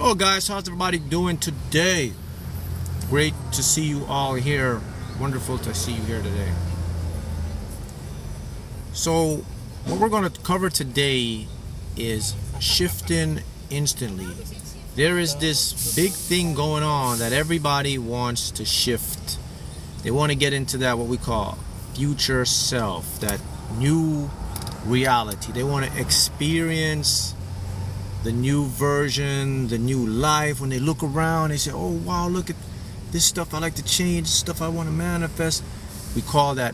Hello guys, how's everybody doing today? Great to see you all here. Wonderful to see you here today. So what we're going to cover today is shifting instantly. There is this big thing going on that everybody wants to shift. They want to get into that what we call future self, that new reality. They want to experience the new version, the new life. When they look around, they say, oh wow, look at this stuff I like to change, stuff I want to manifest. We call that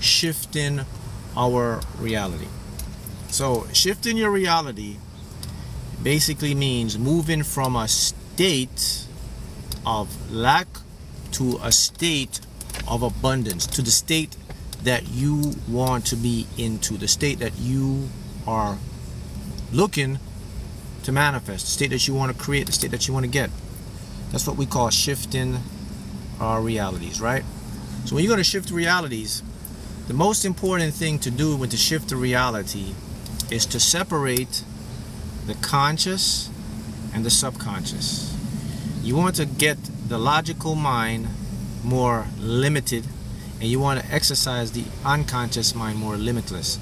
shifting our reality. So shifting your reality basically means moving from a state of lack to a state of abundance, to the state that you want to be into, the state that you are looking to manifest, the state that you want to create, the state that you want to get. That's what we call shifting our realities, right? So when you're going to shift realities, the most important thing to do when to shift the reality is to separate the conscious and the subconscious. You want to get the logical mind more limited, and you want to exercise the unconscious mind more limitless.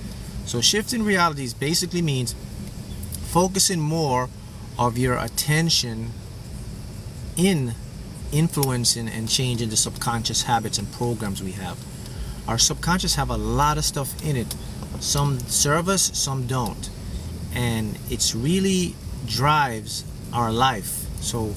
So shifting realities basically means focusing more of your attention in influencing and changing the subconscious habits and programs we have. Our subconscious have a lot of stuff in it. Some serve us, some don't. And it's really drives our life. So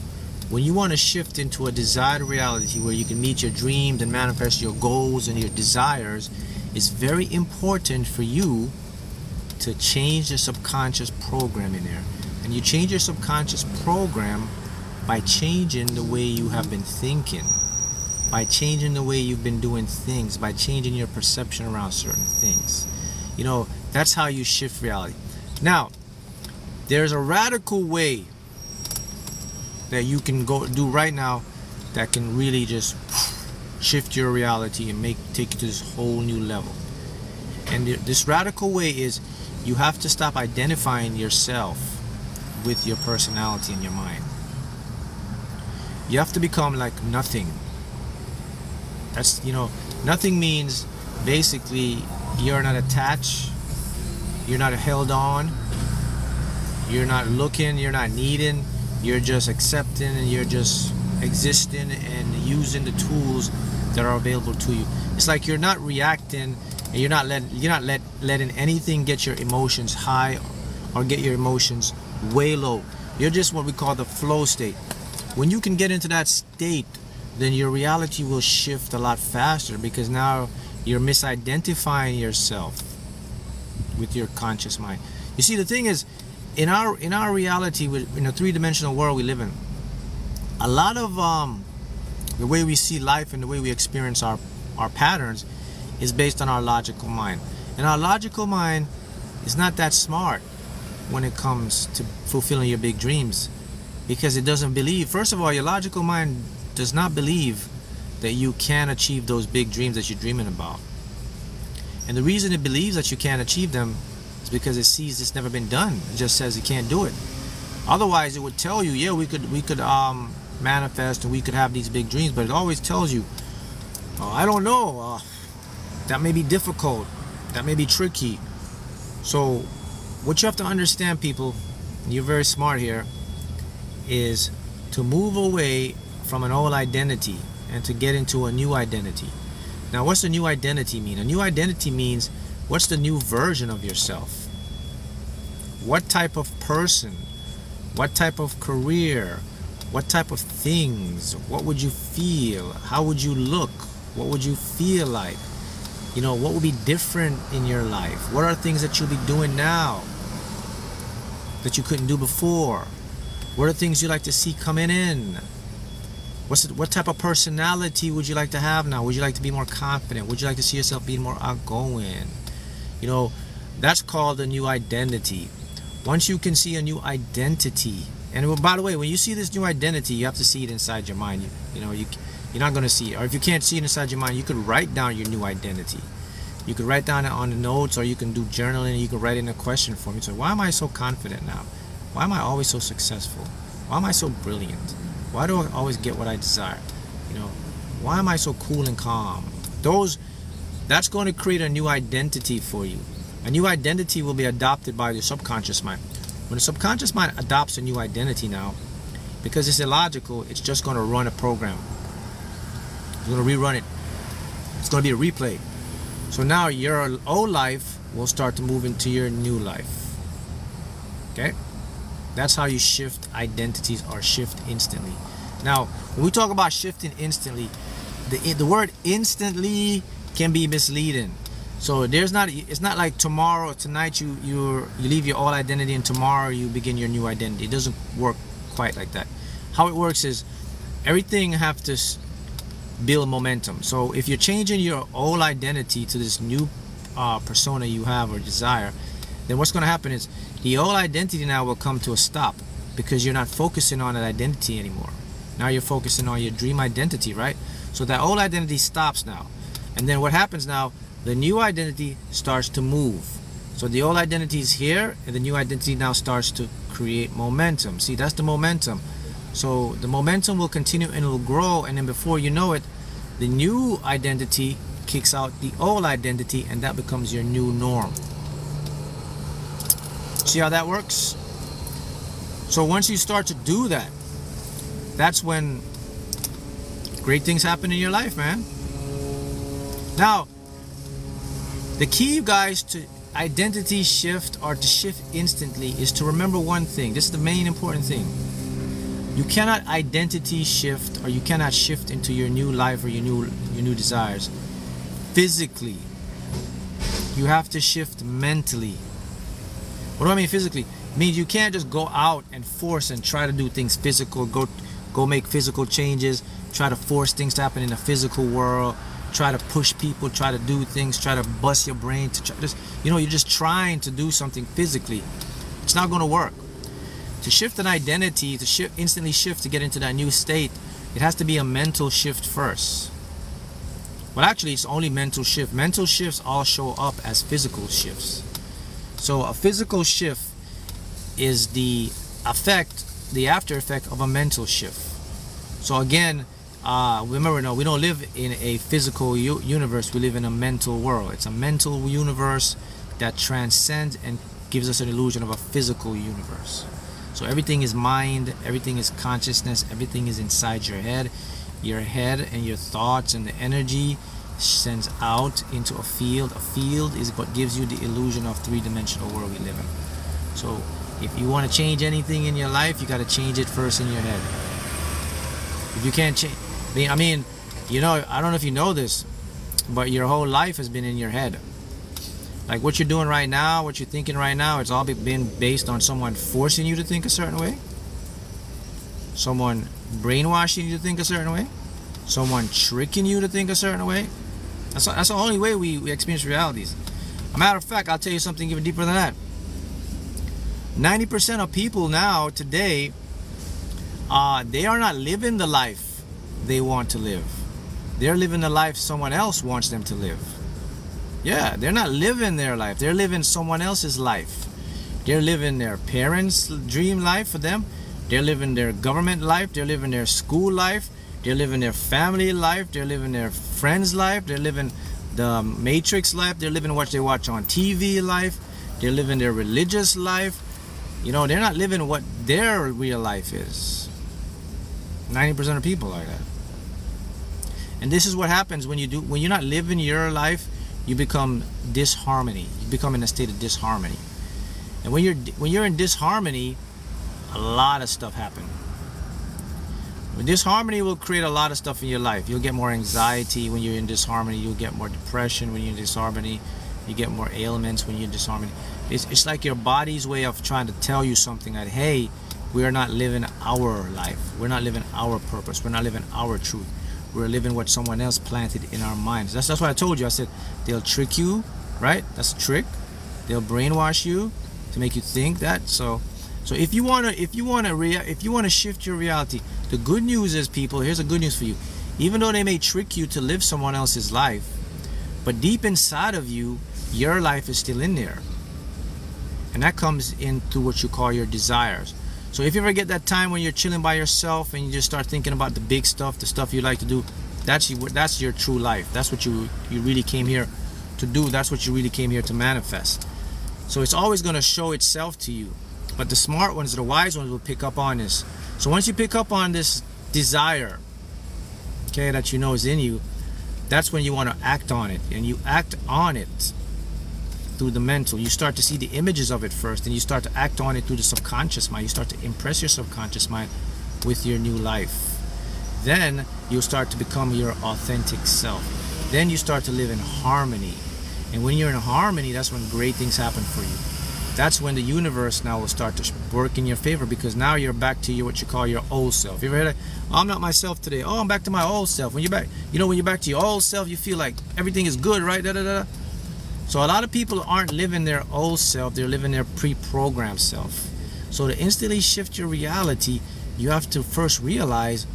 when you want to shift into a desired reality where you can meet your dreams and manifest your goals and your desires, it's very important for you to change the subconscious program in there. And you change your subconscious program by changing the way you have been thinking, by changing the way you've been doing things, by changing your perception around certain things. You know, that's how you shift reality. Now, there's a radical way that you can go do right now that can really just shift your reality and take you to this whole new level. And this radical way is you have to stop identifying yourself with your personality and your mind. You have to become like nothing. That's, nothing means basically you're not attached, you're not held on, you're not looking, you're not needing, you're just accepting and you're just existing and using the tools that are available to you. It's like you're not reacting and you're not letting anything get your emotions high or get your emotions way low. You're just what we call the flow state. When you can get into that state, then your reality will shift a lot faster, because now you're misidentifying yourself with your conscious mind. You see, the thing is, in our reality, in a three-dimensional world we live in, a lot of the way we see life and the way we experience our patterns is based on our logical mind. And our logical mind is not that smart when it comes to fulfilling your big dreams, because it doesn't believe, first of all, your logical mind does not believe that you can achieve those big dreams that you're dreaming about. And the reason it believes that you can't achieve them is because it sees it's never been done. It just says it can't do it. Otherwise, it would tell you, yeah, we could manifest and we could have these big dreams, but it always tells you, oh, I don't know, that may be difficult, that may be tricky. So what you have to understand, people, and you're very smart here, is to move away from an old identity and to get into a new identity. Now, what's the new identity mean? A new identity means, what's the new version of yourself? What type of person? What type of career? What type of things? What would you feel? How would you look? What would you feel like? What would be different in your life? What are things that you'll be doing now that you couldn't do before? What are things you like to see coming in? What type of personality would you like to have now? Would you like to be more confident? Would you like to see yourself being more outgoing? That's called a new identity. Once you can see a new identity, and by the way, when you see this new identity, you have to see it inside your mind. You're not going to see it. Or if you can't see it inside your mind, you could write down your new identity. You could write down it on the notes, or you can do journaling, and you can write in a question form. You say, why am I so confident now? Why am I always so successful? Why am I so brilliant? Why do I always get what I desire? Why am I so cool and calm? That's going to create a new identity for you. A new identity will be adopted by the subconscious mind. When the subconscious mind adopts a new identity now, because it's illogical, it's just going to run a program. It's going to rerun it. It's going to be a replay. So now your old life will start to move into your new life. Okay? That's how you shift identities, or shift instantly. Now, when we talk about shifting instantly, the word instantly can be misleading. So it's not like tomorrow, tonight you leave your old identity and tomorrow you begin your new identity. It doesn't work quite like that. How it works is everything have to build momentum. So if you're changing your old identity to this new persona you have or desire, then what's going to happen is the old identity now will come to a stop, because you're not focusing on that identity anymore. Now you're focusing on your dream identity, right? So that old identity stops now. And then what happens now, the new identity starts to move. So the old identity is here, and the new identity now starts to create momentum. See, that's the momentum. So the momentum will continue and it will grow, and then before you know it, the new identity kicks out the old identity, and that becomes your new norm. See how that works? So once you start to do that, that's when great things happen in your life, man. Now, the key, guys, to identity shift, or to shift instantly, is to remember one thing. This is the main important thing. You cannot identity shift, or you cannot shift into your new life or your new desires physically. You have to shift mentally. What do I mean physically? It means you can't just go out and force and try to do things physical, go make physical changes, try to force things to happen in the physical world, try to push people, try to do things, try to bust your brain to try, you're just trying to do something physically. It's not going to work. To shift an identity, to instantly shift to get into that new state, it has to be a mental shift first. Well, actually, it's only mental shift. Mental shifts all show up as physical shifts. So a physical shift is the after effect of a mental shift. So again, remember, no, we don't live in a physical universe. We live in a mental world. It's a mental universe that transcends and gives us an illusion of a physical universe. So everything is mind, everything is consciousness, everything is inside your head. Your head and your thoughts and the energy sends out into a field. A field is what gives you the illusion of three-dimensional world we live in. So if you want to change anything in your life, you got to change it first in your head. If you can't change, I mean, I don't know if you know this, but your whole life has been in your head. Like what you're doing right now, what you're thinking right now, it's all been based on someone forcing you to think a certain way, someone brainwashing you to think a certain way, someone tricking you to think a certain way. That's the only way we experience realities. A matter of fact, I'll tell you something even deeper than that. 90% of people now, today, they are not living the life they want to live. They're living the life someone else wants them to live. Yeah, they're not living their life. They're living someone else's life. They're living their parents' dream life for them. They're living their government life. They're living their school life. They're living their family life. They're living their friends' life. They're living the Matrix life. They're living what they watch on TV life. They're living their religious life. They're not living what their real life is. 90% of people are like that. And this is what happens when you're not living your life. You become disharmony. You become in a state of disharmony. And when you're in disharmony, a lot of stuff happens. Disharmony will create a lot of stuff in your life. You'll get more anxiety when you're in disharmony. You'll get more depression when you're in disharmony. You get more ailments when you're in disharmony. It's like your body's way of trying to tell you something that, hey, we're not living our life. We're not living our purpose. We're not living our truth. We're living what someone else planted in our minds. That's what I told you. I said they'll trick you, right? That's a trick. They'll brainwash you to make you think that. So if you wanna shift your reality, the good news is, people, here's the good news for you. Even though they may trick you to live someone else's life, but deep inside of you, your life is still in there. And that comes into what you call your desires. So if you ever get that time when you're chilling by yourself and you just start thinking about the big stuff, the stuff you like to do, that's your true life. That's what you really came here to do. That's what you really came here to manifest. So it's always going to show itself to you. But the smart ones, the wise ones, will pick up on this. So once you pick up on this desire, okay, that you know is in you, that's when you want to act on it. And you act on it through the mental. You start to see the images of it first, and you start to act on it through the subconscious mind. You start to impress your subconscious mind with your new life. Then you'll start to become your authentic self. Then you start to live in harmony. And when you're in harmony, that's when great things happen for you. That's when the universe now will start to work in your favor, because now you're back to what you call your old self. You ever heard of, oh, I'm not myself today. Oh, I'm back to my old self. When you're back, when you're back to your old self, you feel like everything is good, right? So a lot of people aren't living their old self. They're living their pre-programmed self. So to instantly shift your reality, you have to first realize,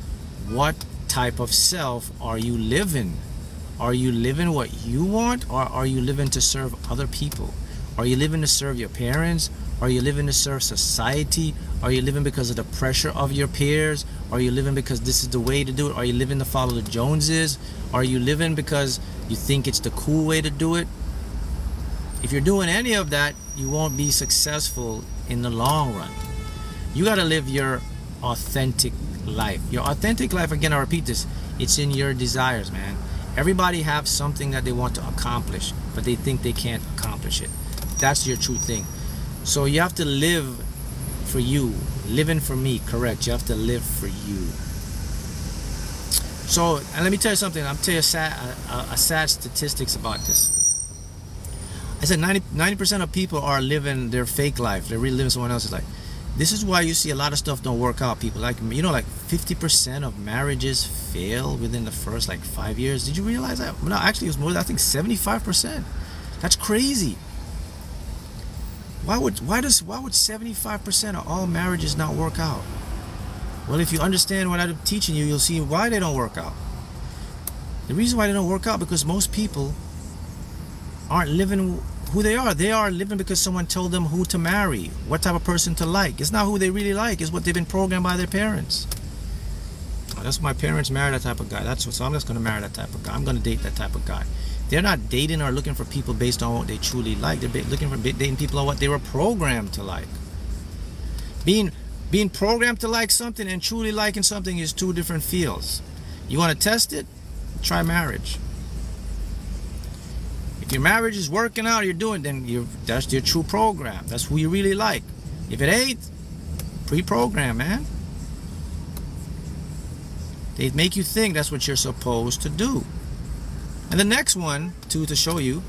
what type of self are you living? Are you living what you want, or are you living to serve other people? Are you living to serve your parents? Are you living to serve society? Are you living because of the pressure of your peers? Are you living because this is the way to do it? Are you living to follow the Joneses? Are you living because you think it's the cool way to do it? If you're doing any of that, you won't be successful in the long run. You got to live your authentic life. Your authentic life, again, I repeat this, it's in your desires, man. Everybody have something that they want to accomplish, but they think they can't accomplish it. That's your true thing. So you have to live for you. Living for me, correct. You have to live for you. So, and let me tell you something. I'll tell you a sad statistics about this. I said 90% of people are living their fake life. They're really living someone else's life. This is why you see a lot of stuff don't work out. People like 50% of marriages fail within the first 5 years. Did you realize that? No, actually it was more than, I think, 75%. That's crazy. Why would 75% of all marriages not work out? Well, if you understand what I'm teaching you, you'll see why they don't work out. The reason why they don't work out, because most people aren't living who they are. They are living because someone told them who to marry, what type of person to like. It's not who they really like. It's what they've been programmed by their parents. Oh, that's my parents married that type of guy. So I'm just going to marry that type of guy. I'm going to date that type of guy. They're not dating or looking for people based on what they truly like. They're looking for dating people on what they were programmed to like. Being programmed to like something and truly liking something is two different fields. You want to test it? Try marriage. If your marriage is working out, that's your true program. That's who you really like. If it ain't, pre-program, man. They make you think that's what you're supposed to do. And the next one, to show you,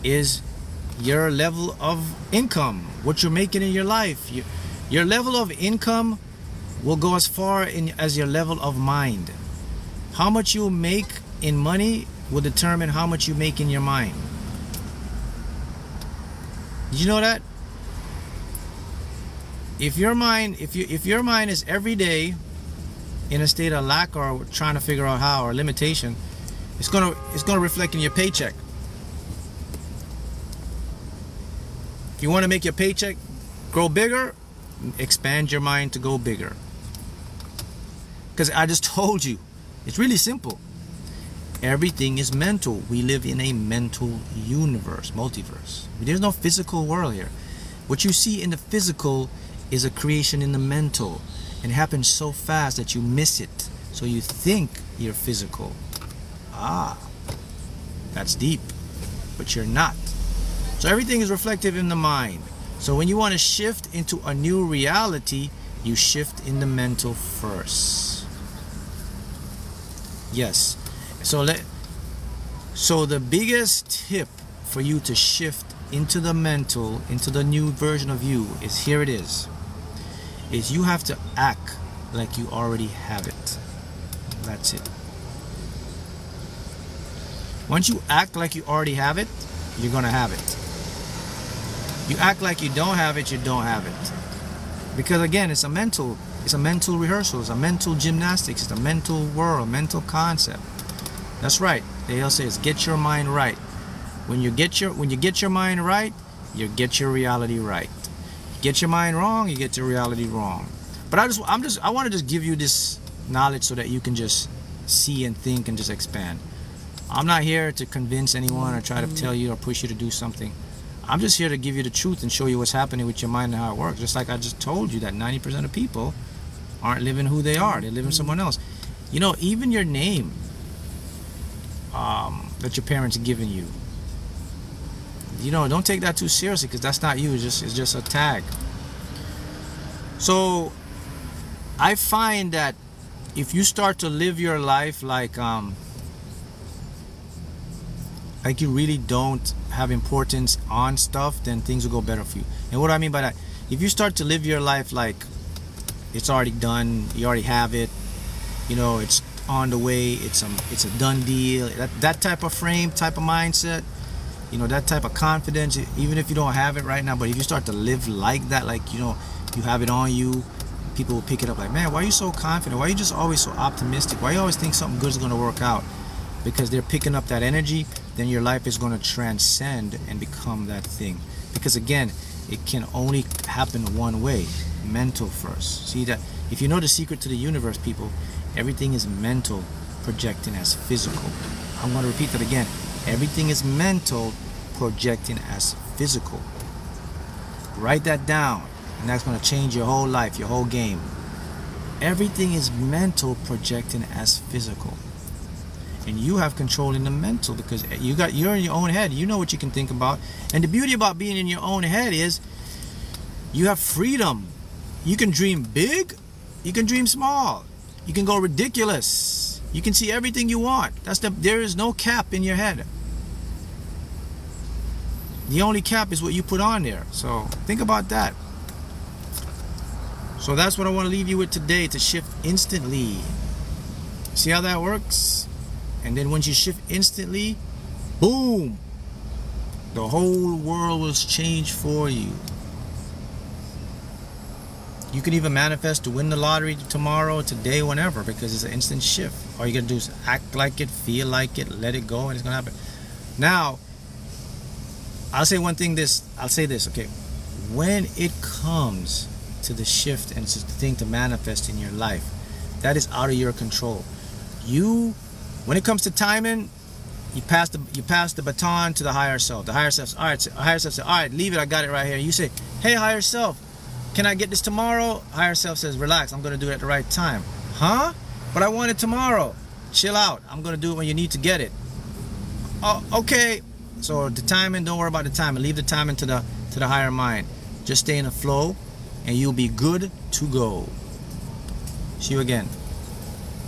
is your level of income, what you're making in your life. Your level of income will go as far as your level of mind. How much you make in money will determine how much you make in your mind. Did you know that? If your mind is every day in a state of lack or trying to figure out how, or limitation, it's gonna reflect in your paycheck. If you want to make your paycheck grow bigger, expand your mind to go bigger. Because I just told you, it's really simple. Everything is mental. We live in a mental universe, multiverse. There's no physical world here. What you see in the physical is a creation in the mental. And it happens so fast that you miss it. So you think you're physical. That's deep. But you're not. So everything is reflective in the mind. So when you want to shift into a new reality, you shift in the mental first. Yes. So the biggest tip for you to shift into the mental, into the new version of you, is here it is you have to act like you already have it. That's it. Once you act like you already have it, you're gonna have it. You act like you don't have it, you don't have it. Because again, it's a mental rehearsal, it's a mental gymnastics, it's a mental world, mental concept. That's right. They'll say is get your mind right. When you get your mind right, you get your reality right. Get your mind wrong, you get your reality wrong. But I want to just give you this knowledge so that you can just see and think and just expand. I'm not here to convince anyone or try to tell you or push you to do something. I'm just here to give you the truth and show you what's happening with your mind and how it works. Just like I just told you that 90% of people aren't living who they are. They're living someone else. You know, even your name that your parents are giving you, you know, don't take that too seriously, because that's not you. It's just a tag. So I find that if you start to live your life like you really don't have importance on stuff, then things will go better for you. And what do I mean by that? If you start to live your life like it's already done, you already have it, you know, it's on the way, it's a done deal, that type of frame, type of mindset, you know, that type of confidence, even if you don't have it right now, but if you start to live like that, like, you know, you have it on you, people will pick it up like, man, why are you so confident? Why are you just always so optimistic? Why you always think something good is going to work out? Because they're picking up that energy, then your life is going to transcend and become that thing. Because again, it can only happen one way, mental first. See that? If you know the secret to the universe, people, everything is mental projecting as physical. I'm going to repeat that again. Everything is mental projecting as physical. Write that down, and that's going to change your whole life, your whole game. Everything is mental projecting as physical. And you have control in the mental, because you're in your own head. You know what you can think about. And the beauty about being in your own head is you have freedom. You can dream big, you can dream small, you can go ridiculous, you can see everything you want. There is no cap in your head. The only cap is what you put on there. So think about that. So that's what I want to leave you with today, to shift instantly. See how that works? And then once you shift instantly, boom, the whole world will change for you. You can even manifest to win the lottery tomorrow, today, whenever, because it's an instant shift. All you gotta do is act like it, feel like it, let it go, and it's gonna happen. Now, I'll say one thing. I'll say this, okay? When it comes to the shift and it's the thing to manifest in your life, that is out of your control. When it comes to timing, you pass the baton to the higher self. The higher self says, all right, leave it, I got it right here. You say, hey, higher self, can I get this tomorrow? Higher self says, relax, I'm going to do it at the right time. Huh? But I want it tomorrow. Chill out. I'm going to do it when you need to get it. Oh, okay. So the timing, don't worry about the timing. Leave the timing to the higher mind. Just stay in the flow, and you'll be good to go. See you again.